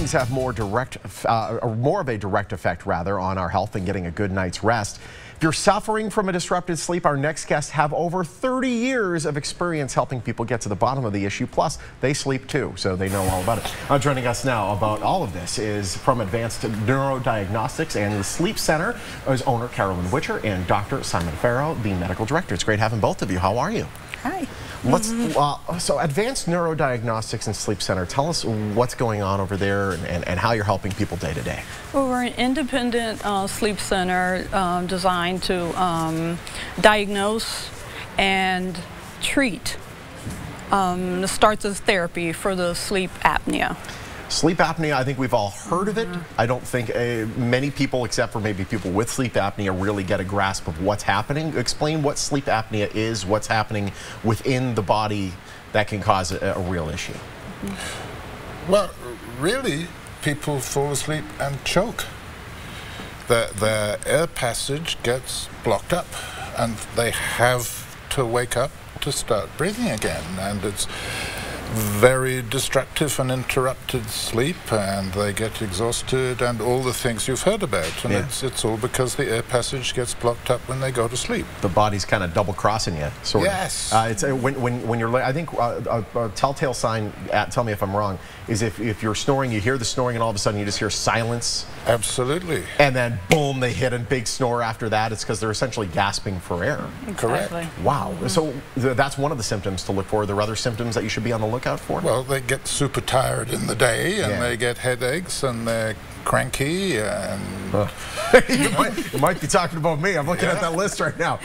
routines have more of a direct effect rather on our health than getting a good night's rest. If you're suffering from a disrupted sleep, our next guests have over 30 years of experience helping people get to the bottom of the issue. Plus, they sleep too, so they know all about it. Joining us now about all of this is from Advanced Neurodiagnostics and the Sleep Center is owner Carolyn Witcher and Dr. Simon Farrow, the medical director. It's great having both of you. How are you? Hi. So Advanced Neurodiagnostics and Sleep Center, tell us what's going on over there and how you're helping people day to day. Well, we're an independent sleep center designed to diagnose and treat. It starts as therapy for the sleep apnea. Sleep apnea, I think we've all heard of it. I don't think many people, except for maybe people with sleep apnea, really get a grasp of what's happening. Explain what sleep apnea is, what's happening within the body that can cause a real issue. Well, really, people fall asleep and choke. Their air passage gets blocked up, and they have to wake up to start breathing again, and it's very destructive and interrupted sleep, and they get exhausted and all the things you've heard about, and it's all because the air passage gets blocked up when they go to sleep. The body's kind of double crossing you, sort of. Yes. It's when you're, I think a telltale sign, tell me if I'm wrong, is if you're snoring, you hear the snoring and all of a sudden you just hear silence. Absolutely. And then boom, they hit a big snore after that. It's because they're essentially gasping for air. Correct. Wow. So that's one of the symptoms to look for. Are there other symptoms that you should be on the lookout for? Well, they get super tired in the day, and they get headaches, and they're cranky, and you might be talking about me. I'm looking at that list right now.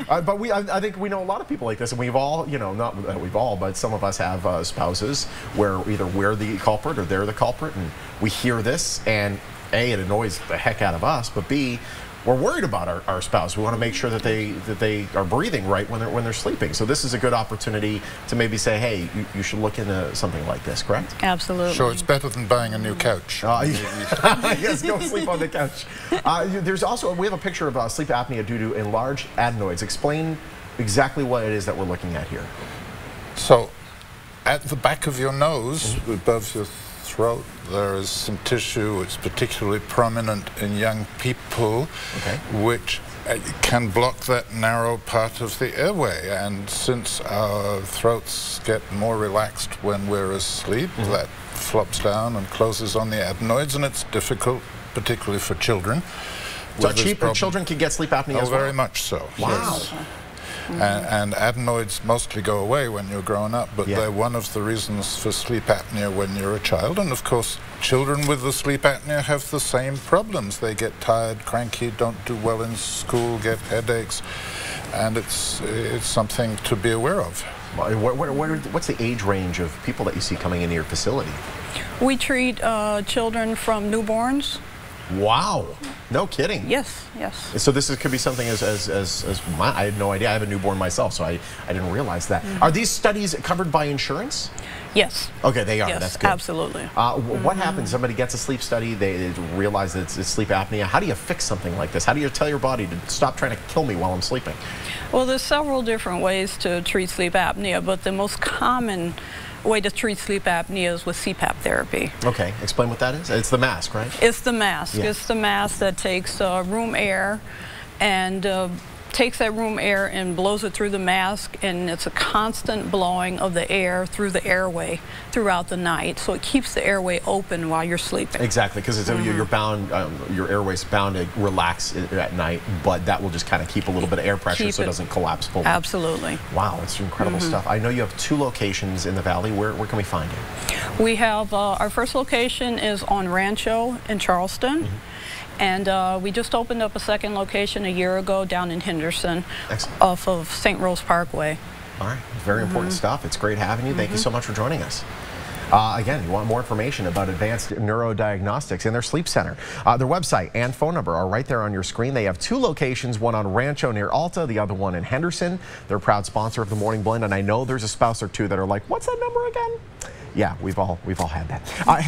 But I think we know a lot of people like this, and we've all, not that we've all, but some of us have spouses where either we're the culprit or they're the culprit, and we hear this, and A, it annoys the heck out of us, but B, we're worried about our spouse. We want to make sure that they are breathing right when they're sleeping. So this is a good opportunity to maybe say, hey, you should look into something like this, correct? Absolutely. Sure, it's better than buying a new couch. Yes, go sleep on the couch. There's also, we have a picture of sleep apnea due to enlarged adenoids. Explain exactly what it is that we're looking at here. So, at the back of your nose, above your throat, there is some tissue which is particularly prominent in young people, which can block that narrow part of the airway. And since our throats get more relaxed when we're asleep, that flops down and closes on the adenoids, and it's difficult, particularly for children. So children can get sleep apnea as well? Very much so. Wow. Yes. And adenoids mostly go away when you're grown up, but they're one of the reasons for sleep apnea when you're a child. And of course, children with the sleep apnea have the same problems. They get tired, cranky, don't do well in school, get headaches, and it's something to be aware of. What's the age range of people that you see coming into your facility? We treat children from newborns. Wow. No kidding. Yes, yes. So this could be something as I had no idea. I have a newborn myself, so I didn't realize that. Are these studies covered by insurance? Yes. Okay, they are. Yes, that's good. Absolutely. What happens? Somebody gets a sleep study, they realize that it's sleep apnea. How do you fix something like this? How do you tell your body to stop trying to kill me while I'm sleeping? Well, there's several different ways to treat sleep apnea, but the most common way to treat sleep apnea is with CPAP therapy. Okay, explain what that is. It's the mask, right? It's the mask. Yeah. It's the mask that takes room air and takes that room air and blows it through the mask, and it's a constant blowing of the air through the airway throughout the night, so it keeps the airway open while you're sleeping. Exactly, because you're bound, your airway's bound to relax at night, but that will just kind of keep a little bit of air pressure so it doesn't collapse fully. Absolutely. Wow, it's incredible stuff. I know you have 2 locations in the Valley. Where can we find you? We have our first location is on Rancho in Charleston. And we just opened up a second location a year ago down in Henderson. Excellent. Off of St. Rose Parkway. All right, very important stuff. It's great having you. Thank you so much for joining us. Again, you want more information about Advanced Neurodiagnostics and their sleep center. Their website and phone number are right there on your screen. They have 2 locations, one on Rancho near Alta, the other one in Henderson. They're a proud sponsor of the Morning Blend, and I know there's a spouse or 2 that are like, what's that number again? Yeah, we've all had that. Hey.